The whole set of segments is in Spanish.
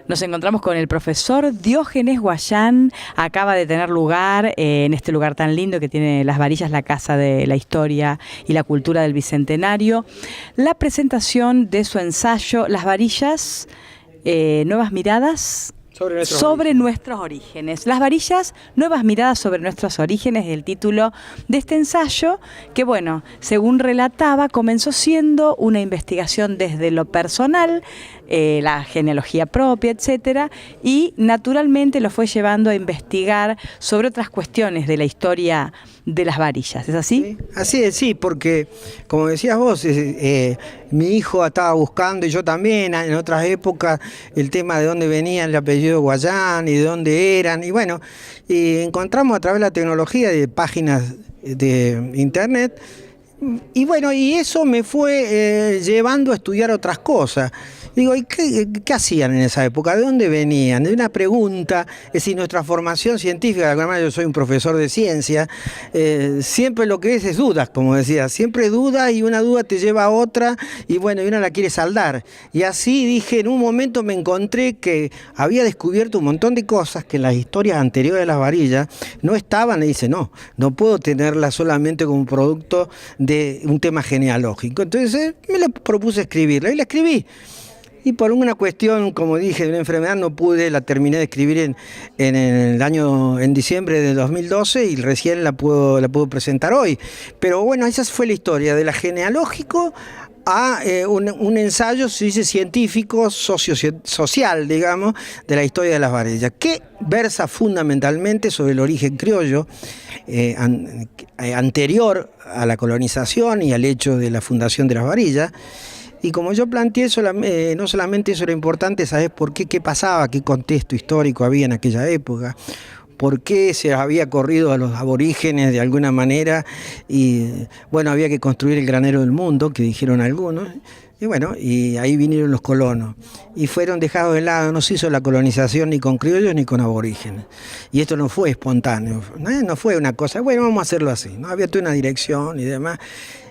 Nos encontramos con el profesor Diógenes Guayán. Acaba de tener lugar en este lugar tan lindo que tiene Las Varillas, la Casa de la Historia y la Cultura del Bicentenario, la presentación de su ensayo Las Varillas, nuevas miradas sobre nuestros orígenes. Las Varillas, nuevas miradas sobre nuestros orígenes, es el título de este ensayo que, bueno, según relataba, comenzó siendo una investigación desde lo personal, la genealogía propia, etcétera, y naturalmente lo fue llevando a investigar sobre otras cuestiones de la historia de Las Varillas. ¿Es así? Sí, así es, sí, porque como decías vos, mi hijo estaba buscando, y yo también, en otras épocas, el tema de dónde venía el apellido Guayán y de dónde eran, y bueno, y encontramos a través de la tecnología de páginas de internet. Y bueno, y eso me fue llevando a estudiar otras cosas. Digo, ¿y qué hacían en esa época? ¿De dónde venían? De una pregunta, es decir, nuestra formación científica, de alguna manera yo soy un profesor de ciencia, siempre lo que es dudas, como decía, siempre dudas y una duda te lleva a otra y bueno, y uno la quiere saldar. Y así dije, en un momento me encontré que había descubierto un montón de cosas que en las historias anteriores de Las Varillas no estaban, y dice, no puedo tenerlas solamente como producto de un tema genealógico. Entonces me le propuse escribirla y la escribí. Y por una cuestión, como dije, de una enfermedad no pude, la terminé de escribir en diciembre de 2012 y recién la puedo presentar hoy. Pero bueno, esa fue la historia, de la genealógico a un ensayo, se dice, científico, social, digamos, de la historia de Las Varillas, que versa fundamentalmente sobre el origen criollo anterior a la colonización y al hecho de la fundación de Las Varillas. Y como yo planteé, no solamente eso era importante, ¿sabes por qué? ¿Qué pasaba? ¿Qué contexto histórico había en aquella época? ¿Por qué se había corrido a los aborígenes de alguna manera? Y bueno, había que construir el granero del mundo, que dijeron algunos. Y bueno, y ahí vinieron los colonos. Y fueron dejados de lado, no se hizo la colonización ni con criollos ni con aborígenes. Y esto no fue espontáneo, no fue una cosa, bueno, vamos a hacerlo así, ¿no? Había toda una dirección y demás.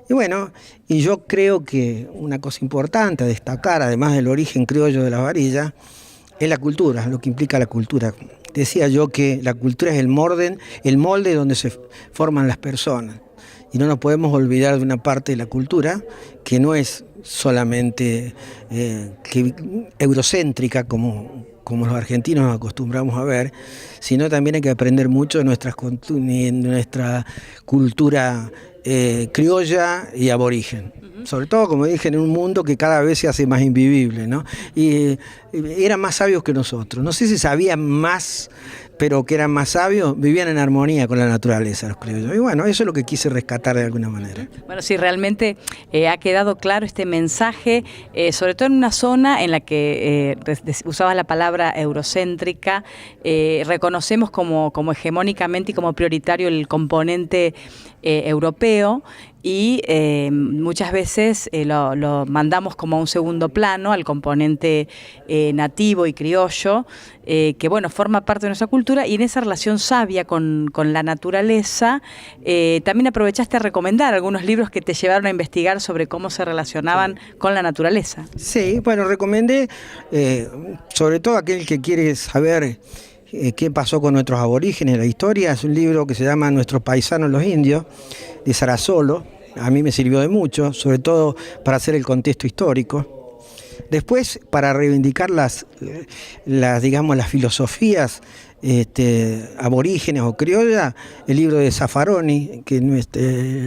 Y bueno, y yo creo que una cosa importante a destacar, además del origen criollo de Las Varillas, es la cultura, lo que implica la cultura. Decía yo que la cultura es el molde donde se forman las personas. Y no nos podemos olvidar de una parte de la cultura que no es solamente eurocéntrica como los argentinos nos acostumbramos a ver, sino también hay que aprender mucho de nuestra cultura criolla y aborigen. Sobre todo, como dije, en un mundo que cada vez se hace más invivible, ¿no? Y eran más sabios que nosotros. No sé si sabían más, pero que eran más sabios, vivían en armonía con la naturaleza los criollos. Y bueno, eso es lo que quise rescatar de alguna manera. Bueno, sí, realmente ha quedado claro este mensaje, sobre todo en una zona en la que usabas la palabra eurocéntrica, reconocemos como hegemónicamente y como prioritario el componente europeo, y muchas veces lo mandamos como a un segundo plano al componente nativo y criollo, que bueno, forma parte de nuestra cultura, y en esa relación sabia con la naturaleza, también aprovechaste a recomendar algunos libros que te llevaron a investigar sobre cómo se relacionaban con la naturaleza. Sí, bueno, recomendé sobre todo aquel que quiere saber qué pasó con nuestros aborígenes, la historia. Es un libro que se llama Nuestros paisanos los indios, de Sarasolo. A mí me sirvió de mucho, sobre todo para hacer el contexto histórico. Después, para reivindicar las filosofías aborígenes o criollas, el libro de Zaffaroni, que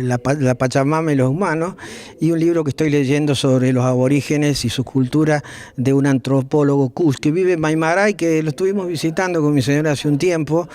la Pachamama y los humanos, y un libro que estoy leyendo sobre los aborígenes y su cultura, de un antropólogo Kush, que vive en Maimaray, que lo estuvimos visitando con mi señora hace un tiempo.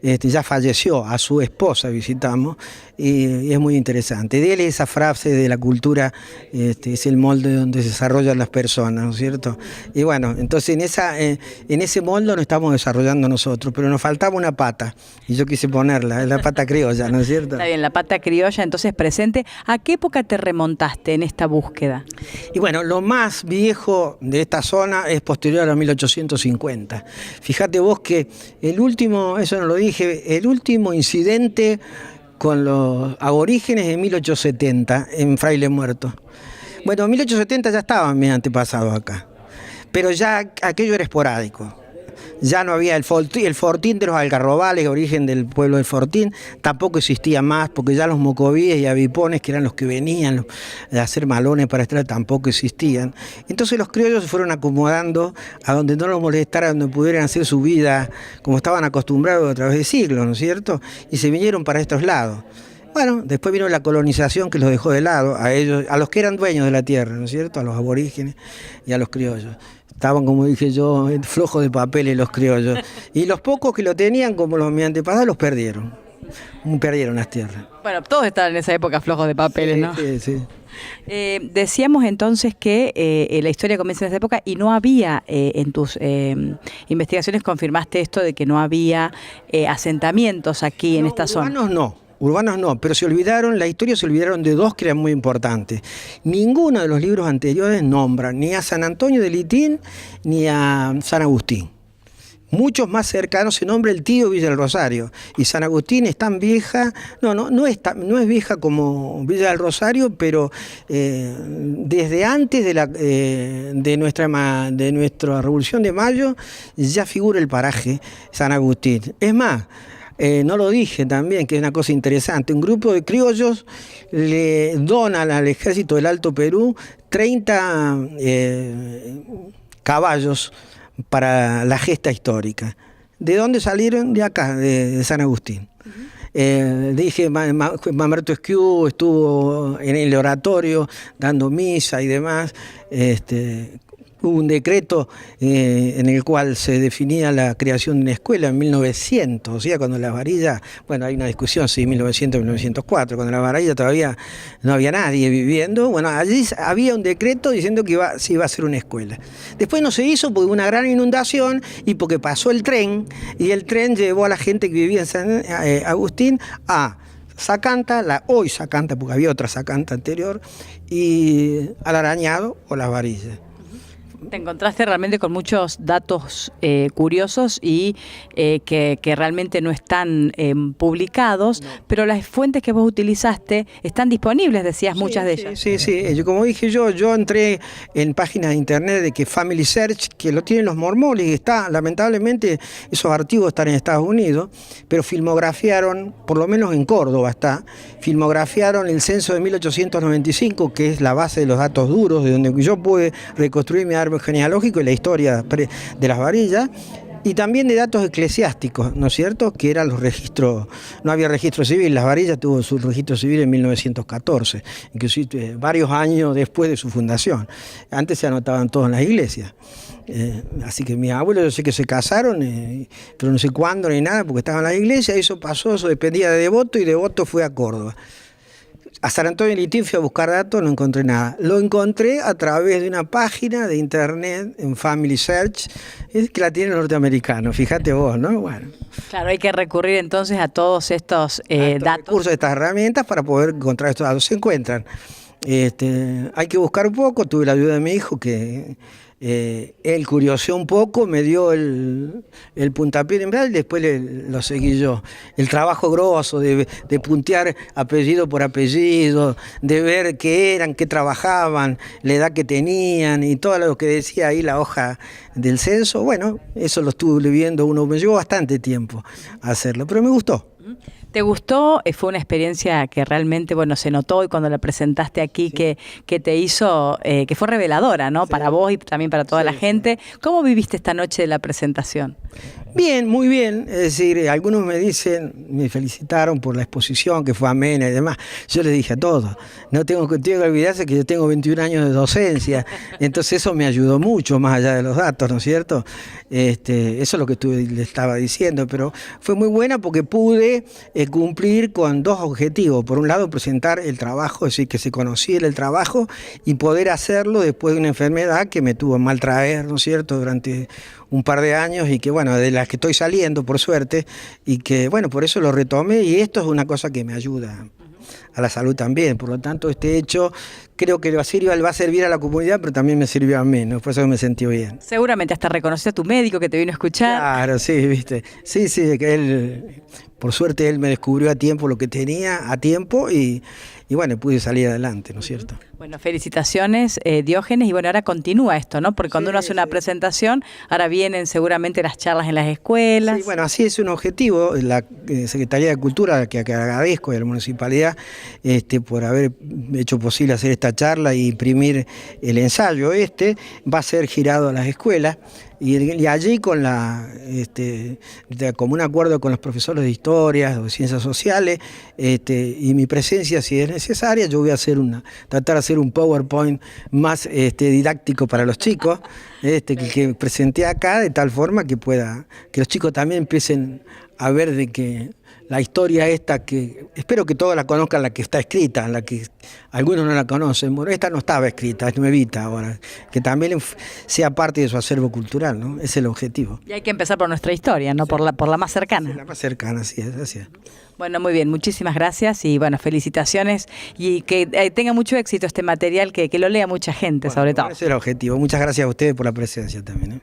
Ya falleció, a su esposa visitamos, y es muy interesante. De él esa frase de la cultura es el molde donde se desarrollan las personas, ¿no es cierto? Y bueno, entonces en ese molde nos estamos desarrollando nosotros, pero nos faltaba una pata, y yo quise ponerla, la pata criolla, ¿no es cierto? Está bien, la pata criolla entonces presente. ¿A qué época te remontaste en esta búsqueda? Y bueno, lo más viejo de esta zona es posterior a 1850. Fíjate vos que el último, eso no lo dije, el último incidente con los aborígenes en 1870, en Fraile Muerto. Bueno, en 1870 ya estaban mis antepasados acá, pero ya aquello era esporádico. Ya no había el Fortín de los Algarrobales, origen del pueblo del Fortín, tampoco existía más, porque ya los mocovíes y avipones, que eran los que venían a hacer malones para estar, tampoco existían. Entonces los criollos se fueron acomodando a donde no los molestara, donde pudieran hacer su vida como estaban acostumbrados a través de siglos, ¿no es cierto? Y se vinieron para estos lados. Bueno, después vino la colonización que los dejó de lado, a ellos, a los que eran dueños de la tierra, ¿no es cierto? A los aborígenes y a los criollos. Estaban, como dije yo, flojos de papeles los criollos. Y los pocos que lo tenían, como mis antepasados, los perdieron. Perdieron las tierras. Bueno, todos estaban en esa época flojos de papeles, sí, ¿no? Sí, sí. Decíamos entonces que la historia comienza en esa época y no había, en tus investigaciones confirmaste esto de que no había asentamientos aquí en esta zona. Urbanos no, pero la historia se olvidaron de dos que eran muy importantes. Ninguno de los libros anteriores nombra ni a San Antonio de Litín ni a San Agustín. Muchos más cercanos se nombra el tío Villa del Rosario, y San Agustín es tan vieja, no es vieja como Villa del Rosario, pero desde antes de nuestra Revolución de Mayo ya figura el paraje San Agustín. Es más, no lo dije también, que es una cosa interesante, un grupo de criollos le donan al ejército del Alto Perú 30 caballos para la gesta histórica. ¿De dónde salieron? De acá, de San Agustín. Dije, Mamerto Esquiú estuvo en el oratorio dando misa y demás. Hubo un decreto en el cual se definía la creación de una escuela en 1900, o sea, cuando Las Varillas, bueno, hay una discusión si 1900 o 1904, cuando Las Varillas todavía no había nadie viviendo, bueno, allí había un decreto diciendo que se iba a hacer una escuela. Después no se hizo porque hubo una gran inundación y porque pasó el tren, y el tren llevó a la gente que vivía en San Agustín a Sacanta, hoy Sacanta, porque había otra Sacanta anterior, y al Arañado o Las Varillas. Te encontraste realmente con muchos datos curiosos y que realmente no están publicados, pero las fuentes que vos utilizaste están disponibles, decías, sí, muchas de ellas. Sí. Como dije yo entré en páginas de internet de que Family Search, que lo tienen los mormones, y lamentablemente esos archivos están en Estados Unidos, pero filmografiaron, por lo menos en Córdoba filmografiaron el censo de 1895, que es la base de los datos duros, de donde yo pude reconstruir mi árbol genealógico y la historia de Las Varillas, y también de datos eclesiásticos, ¿no es cierto?, que eran los registros. No había registro civil, Las Varillas tuvo su registro civil en 1914, inclusive varios años después de su fundación. Antes se anotaban todos en las iglesias. Así que mis abuelos, yo sé que se casaron, pero no sé cuándo ni nada, porque estaban en la iglesia, eso pasó, eso dependía de Devoto, y Devoto fue a Córdoba. A San Antonio de Litín fui a buscar datos, no encontré nada. Lo encontré a través de una página de internet en Family Search, que la tienen los norteamericanos, fíjate vos, ¿no? Bueno. Claro, hay que recurrir entonces a todos estos datos. Recursos, estas herramientas para poder encontrar estos datos. Se encuentran. Hay que buscar un poco, tuve la ayuda de mi hijo que él curioseó un poco, me dio el puntapié inicial y después lo seguí yo. El trabajo grosso de puntear apellido por apellido, de ver qué eran, qué trabajaban, la edad que tenían y todo lo que decía ahí la hoja del censo. Bueno, eso lo estuve viendo me llevó bastante tiempo hacerlo, pero me gustó. ¿Te gustó? Fue una experiencia que realmente, bueno, se notó, y cuando la presentaste aquí, sí, que te hizo, que fue reveladora, ¿no? Sí. Para vos y también para toda la gente. ¿Cómo viviste esta noche de la presentación? Bien, muy bien. Es decir, algunos me felicitaron por la exposición, que fue amena y demás. Yo les dije a todos, no tengo que olvidarse que yo tengo 21 años de docencia, entonces eso me ayudó mucho, más allá de los datos, ¿no es cierto? Eso es lo que le estaba diciendo, pero fue muy buena porque pude cumplir con dos objetivos. Por un lado, presentar el trabajo, es decir, que se conociera el trabajo y poder hacerlo después de una enfermedad que me tuvo mal traer, ¿no es cierto?, durante un par de años, y que, bueno, de las que estoy saliendo, por suerte, y que, bueno, por eso lo retomé, y esto es una cosa que me ayuda a la salud también. Por lo tanto, este hecho creo que va a servir a la comunidad, pero también me sirvió a mí, ¿no? Por eso me sentí bien. Seguramente hasta reconoció a tu médico que te vino a escuchar. Claro, sí, viste. Sí, que él, por suerte, él me descubrió a tiempo lo que tenía, a tiempo, y bueno, pude salir adelante, ¿no es cierto? Bueno, felicitaciones, Diógenes, y bueno, ahora continúa esto, ¿no? Porque cuando uno hace una presentación, ahora vienen seguramente las charlas en las escuelas. Sí, bueno, así es un objetivo. La Secretaría de Cultura, que agradezco, y a la Municipalidad por haber hecho posible hacer esta charla y imprimir el ensayo. Va a ser girado a las escuelas. Y allí con como un acuerdo con los profesores de historia o de ciencias sociales, y mi presencia si es necesaria, yo voy a tratar de hacer un PowerPoint más didáctico para los chicos, que presenté acá, de tal forma que los chicos también empiecen a ver de que la historia que espero que todos la conozcan, la que está escrita, la que algunos no la conocen. Bueno, esta no estaba escrita, es nuevita ahora, que también sea parte de su acervo cultural, ¿no? Ese es el objetivo. Y hay que empezar por nuestra historia, ¿no? Sí. Por la más cercana. Sí, la más cercana, así es, así es. Bueno, muy bien, muchísimas gracias y bueno, felicitaciones y que tenga mucho éxito este material, que lo lea mucha gente, sobre todo. Ese es el objetivo. Muchas gracias a ustedes por la presencia también, ¿eh?